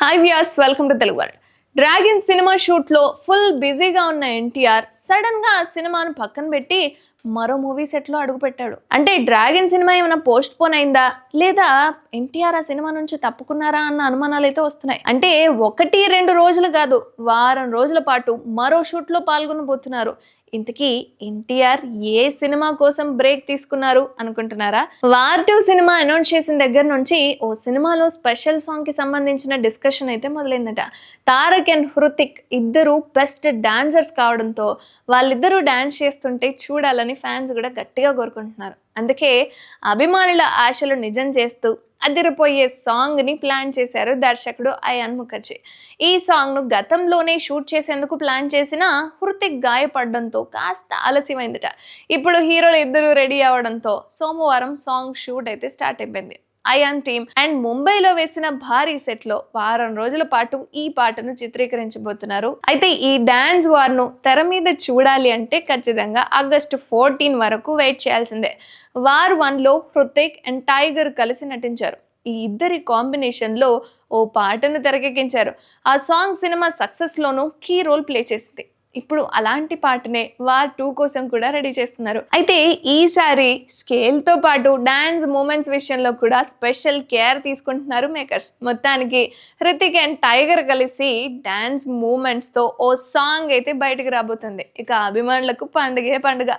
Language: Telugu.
Hi viewers, welcome to Telugu world. Dragon సినిమా షూట్లో ఫుల్ బిజీగా ఉన్న ఎన్టీఆర్ సడన్గా ఆ సినిమాను పక్కన పెట్టి మరో మూవీ సెట్లో అడుగుపెట్టాడు. అంటే డ్రాగన్ సినిమా ఏమైనా పోస్ట్ పోన్ అయిందా, లేదా ఎన్టీఆర్ ఆ సినిమా నుంచి తప్పుకున్నారా అన్న అనుమానాలు అయితే వస్తున్నాయి. అంటే 1-2 రోజులు కాదు, వారం రోజుల పాటు మరో షూట్లో పాల్గొనబోతున్నారు. ఇంతకీ ఎన్టీఆర్ ఏ సినిమా కోసం బ్రేక్ తీసుకున్నారు అనుకుంటున్నారా? వార్ 2 సినిమా అనౌన్స్ చేసిన దగ్గర నుంచి ఓ సినిమాలో స్పెషల్ సాంగ్ కి సంబంధించిన డిస్కషన్ అయితే మొదలైందట. తారక్ అండ్ హృతిక్ ఇద్దరు బెస్ట్ డాన్సర్స్ కావడంతో వాళ్ళిద్దరూ డాన్స్ చేస్తుంటే చూడాలని ఫ్యాన్స్ కూడా గట్టిగా కోరుకుంటున్నారు. అందుకే అభిమానుల ఆశలు నిజం చేస్తూ అదిరిపోయే సాంగ్ ని ప్లాన్ చేశారు దర్శకుడు అయాన్ ముఖర్జీ. ఈ సాంగ్ ను గతంలోనే షూట్ చేసేందుకు ప్లాన్ చేసిన హృతిక్ గాయపడడంతో కాస్త ఆలస్యమైందట. ఇప్పుడు హీరోలు ఇద్దరు రెడీ అవడంతో సోమవారం సాంగ్ షూట్ అయితే స్టార్ట్ అయిపోయింది. అయాన్ టీమ్ అండ్ ముంబైలో వేసిన భారీ సెట్ లో వారం రోజుల పాటు ఈ పాటను చిత్రీకరించబోతున్నారు. అయితే ఈ డాన్స్ వార్ ను తెర మీద చూడాలి అంటే ఖచ్చితంగా ఆగస్టు 14 వరకు వెయిట్ చేయాల్సిందే. వార్ 1లో హృతిక్ అండ్ టైగర్ కలిసి నటించారు. ఈ ఇద్దరి కాంబినేషన్ లో ఓ పాటను తెరకెక్కించారు. ఆ సాంగ్ సినిమా సక్సెస్ లోనూ కీ రోల్ ప్లే చేసింది. ఇప్పుడు అలాంటి పాటనే వార్ 2 కోసం కూడా రెడీ చేస్తున్నారు. అయితే ఈసారి స్కేల్ తో పాటు డాన్స్ మూమెంట్స్ విషయంలో కూడా స్పెషల్ కేర్ తీసుకుంటున్నారు మేకర్స్. మొత్తానికి హృతిక్ అండ్ టైగర్ కలిసి డాన్స్ మూమెంట్స్ తో ఓ సాంగ్ అయితే బయటకు రాబోతుంది. ఇక అభిమానులకు పండుగే పండుగ.